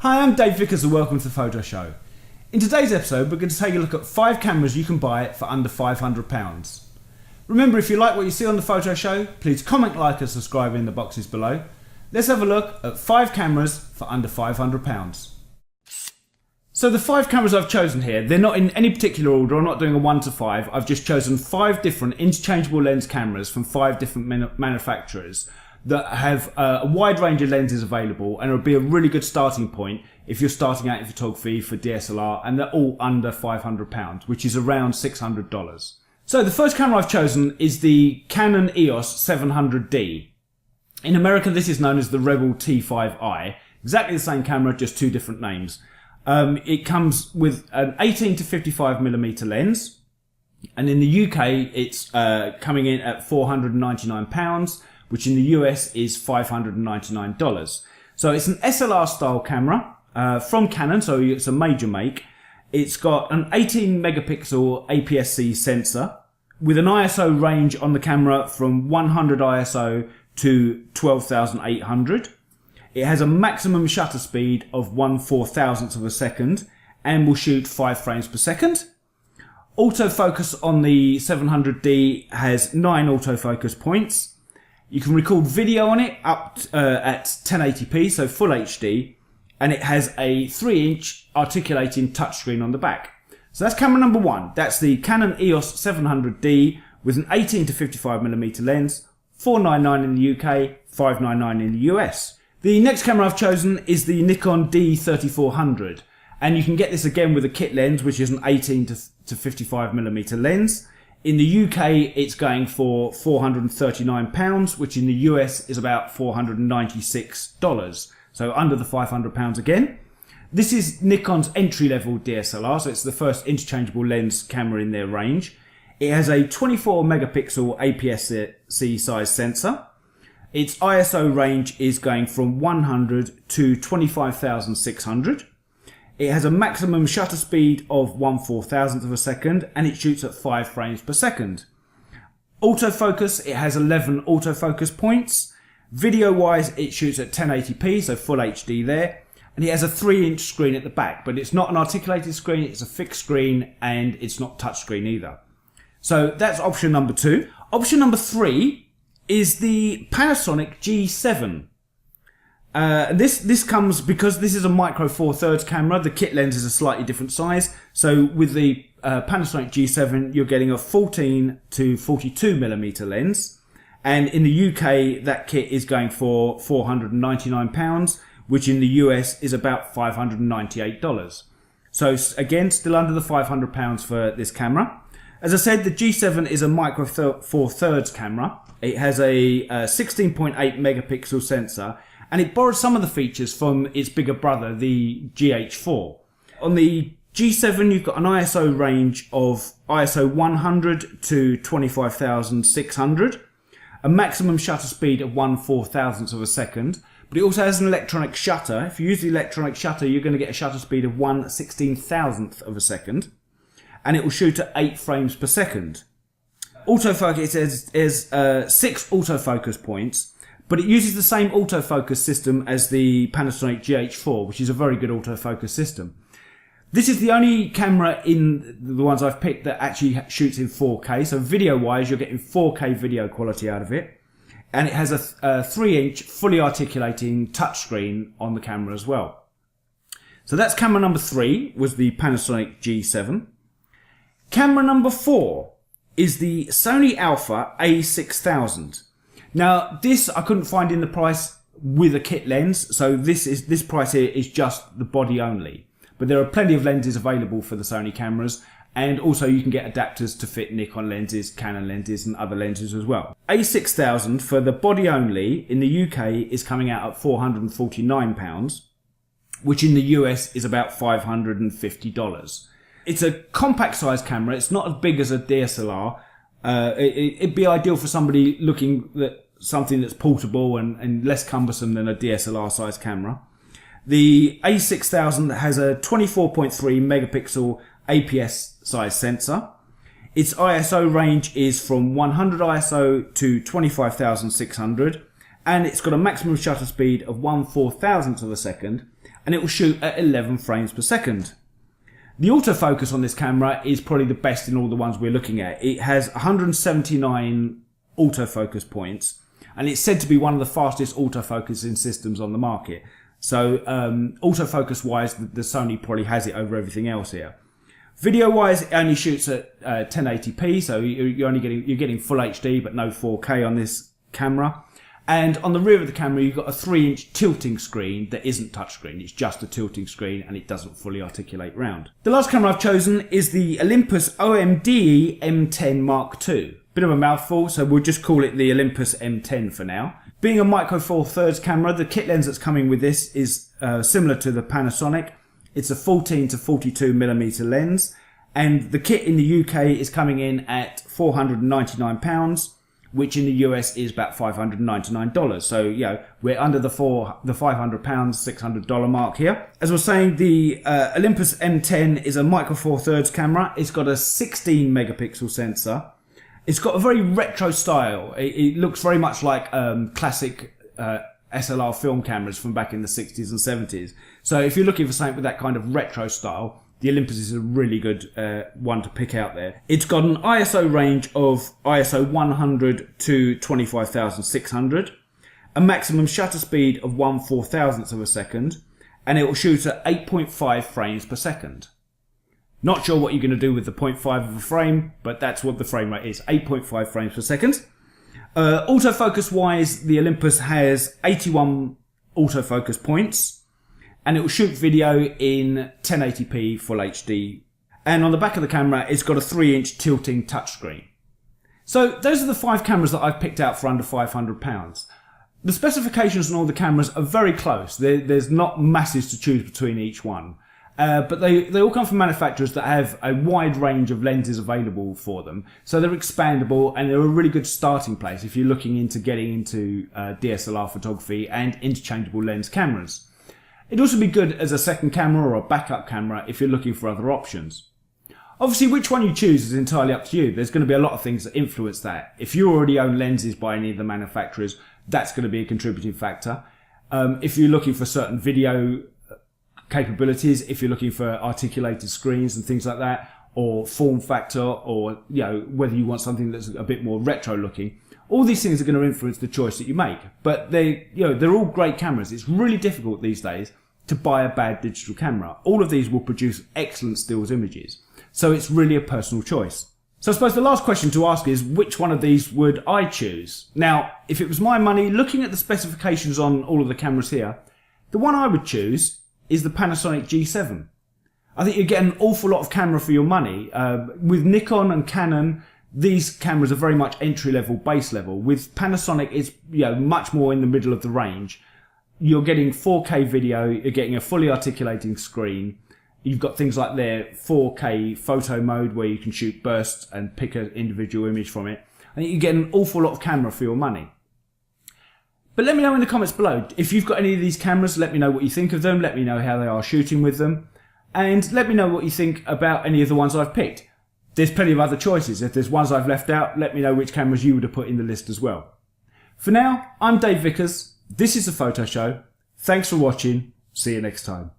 Hi, I'm Dave Vickers and welcome to the Photo Show. In today's episode, we're going to take a look at 5 cameras you can buy for under £500. Remember, if you like what you see on the Photo Show, please comment, like and subscribe in the boxes below. Let's have a look at 5 cameras for under £500. So the 5 cameras I've chosen here, they're not in any particular order. I'm not doing a 1 to 5. I've just chosen 5 different interchangeable lens cameras from 5 different manufacturers that have a wide range of lenses available, and it'll be a really good starting point if you're starting out in photography for DSLR, and they're all under £500, which is around $600. So the first camera I've chosen is the Canon EOS 700D. In America, this is known as the Rebel T5i. Exactly the same camera, just 2 different names. It comes with an 18 to 55mm lens, and in the UK it's coming in at £499, which in the US is $599. So it's an SLR style camera from Canon, so it's a major make. It's got an 18 megapixel APS-C sensor with an ISO range on the camera from 100 ISO to 12,800. It has a maximum shutter speed of 1/4000th of a second and will shoot 5 frames per second. Autofocus on the 700D has 9 autofocus points. You can record video on it up at 1080p, so full HD, and it has a 3-inch articulating touchscreen on the back. So that's camera number 1. That's the Canon EOS 700D with an 18 to 55mm lens, $499 in the UK, $599 in the US. The next camera I've chosen is the Nikon D13400, and you can get this again with a kit lens, which is an 18 to 55mm lens. In the UK, it's going for £439, which in the US is about $496. So under the £500 again. This is Nikon's entry-level DSLR, so it's the first interchangeable lens camera in their range. It has a 24 megapixel APS-C size sensor. Its ISO range is going from 100 to 25,600. It has a maximum shutter speed of 1/4000th of a second, and it shoots at 5 frames per second. Autofocus, it has 11 autofocus points. Video-wise, it shoots at 1080p, so full HD there. And it has a 3-inch screen at the back, but it's not an articulated screen, it's a fixed screen, and it's not touchscreen either. So that's option number 2. Option number 3 is the Panasonic G7. This comes because this is a micro 4/3 camera. The kit lens is a slightly different size. So with the Panasonic G7, you're getting a 14 to 42mm lens. And in the UK, that kit is going for £499, which in the US is about $598. So again, still under the £500 for this camera. As I said, the G7 is a micro 4/3 camera. It has a 16.8 megapixel sensor, and it borrowed some of the features from its bigger brother, the GH4. On the G7, you've got an ISO range of ISO 100 to 25,600, a maximum shutter speed of 1/4000th of a second, but it also has an electronic shutter. If you use the electronic shutter, you're going to get a shutter speed of 1/16,000th of a second, and it will shoot at 8 frames per second. Autofocus is 6 autofocus points, but it uses the same autofocus system as the Panasonic GH4, which is a very good autofocus system. This is the only camera in the ones I've picked that actually shoots in 4K. So video-wise, you're getting 4K video quality out of it. And it has a 3-inch fully articulating touchscreen on the camera as well. So that's camera number 3, was the Panasonic G7. Camera number 4 is the Sony Alpha A6000. Now, this I couldn't find in the price with a kit lens, so this price here is just the body only. But there are plenty of lenses available for the Sony cameras, and also you can get adapters to fit Nikon lenses, Canon lenses, and other lenses as well. A6000 for the body only in the UK is coming out at £449, which in the US is about $550. It's a compact size camera. It's not as big as a DSLR. It'd be ideal for somebody looking at something that's portable and less cumbersome than a DSLR size camera. The A6000 has a 24.3 megapixel APS size sensor. Its ISO range is from 100 ISO to 25,600, and it's got a maximum shutter speed of 1/4000th of a second, and it will shoot at 11 frames per second. The autofocus on this camera is probably the best in all the ones we're looking at. It has 179 autofocus points, and it's said to be one of the fastest autofocusing systems on the market. So autofocus wise, the Sony probably has it over everything else here. Video wise, it only shoots at 1080p, so you're getting full HD but no 4K on this camera. And on the rear of the camera, you've got a 3-inch tilting screen that isn't touchscreen. It's just a tilting screen, and it doesn't fully articulate round. The last camera I've chosen is the Olympus M10 Mark II. Bit of a mouthful, so we'll just call it the Olympus M10 for now. Being a micro four thirds camera, the kit lens that's coming with this is similar to the Panasonic. It's a 14 to 42mm lens, and the kit in the UK is coming in at £499, which in the US is about $599. So, you know, we're under the £500, $600 mark here. As I was saying, the Olympus M10 is a micro four thirds camera. It's got a 16 megapixel sensor. It's got a very retro style. It looks very much like classic SLR film cameras from back in the 60s and 70s. So if you're looking for something with that kind of retro style, the Olympus is a really good one to pick out there. It's got an ISO range of ISO 100 to 25,600, a maximum shutter speed of 1/4000th of a second, and it will shoot at 8.5 frames per second. Not sure what you're going to do with the 0.5 of a frame, but that's what the frame rate is, 8.5 frames per second. Autofocus wise, the Olympus has 81 autofocus points, and it will shoot video in 1080p full HD. And on the back of the camera, it's got a 3-inch tilting touchscreen. So those are the 5 cameras that I've picked out for under £500. The specifications on all the cameras are very close. There's not masses to choose between each one. But they all come from manufacturers that have a wide range of lenses available for them. So they're expandable, and they're a really good starting place if you're looking into getting into DSLR photography and interchangeable lens cameras. It'd also be good as a second camera or a backup camera if you're looking for other options. Obviously, which one you choose is entirely up to you. There's going to be a lot of things that influence that. If you already own lenses by any of the manufacturers, that's going to be a contributing factor. If you're looking for certain video capabilities, if you're looking for articulated screens and things like that, or form factor, or whether you want something that's a bit more retro looking, all these things are going to influence the choice that you make. But they're all great cameras. It's really difficult these days to buy a bad digital camera. All of these will produce excellent stills images, so it's really a personal choice. So I suppose the last question to ask is, which one of these would I choose? Now, if it was my money, looking at the specifications on all of the cameras here, the one I would choose is the Panasonic G7. I think you get an awful lot of camera for your money. With Nikon and Canon, these cameras are very much entry-level, base level. With Panasonic, it's much more in the middle of the range. You're getting 4K video, you're getting a fully articulating screen. You've got things like their 4K photo mode where you can shoot bursts and pick an individual image from it. I think you get an awful lot of camera for your money. But let me know in the comments below. If you've got any of these cameras, let me know what you think of them. Let me know how they are shooting with them. And let me know what you think about any of the ones I've picked. There's plenty of other choices. If there's ones I've left out, let me know which cameras you would have put in the list as well. For now, I'm Dave Vickers. This is The Photo Show. Thanks for watching. See you next time.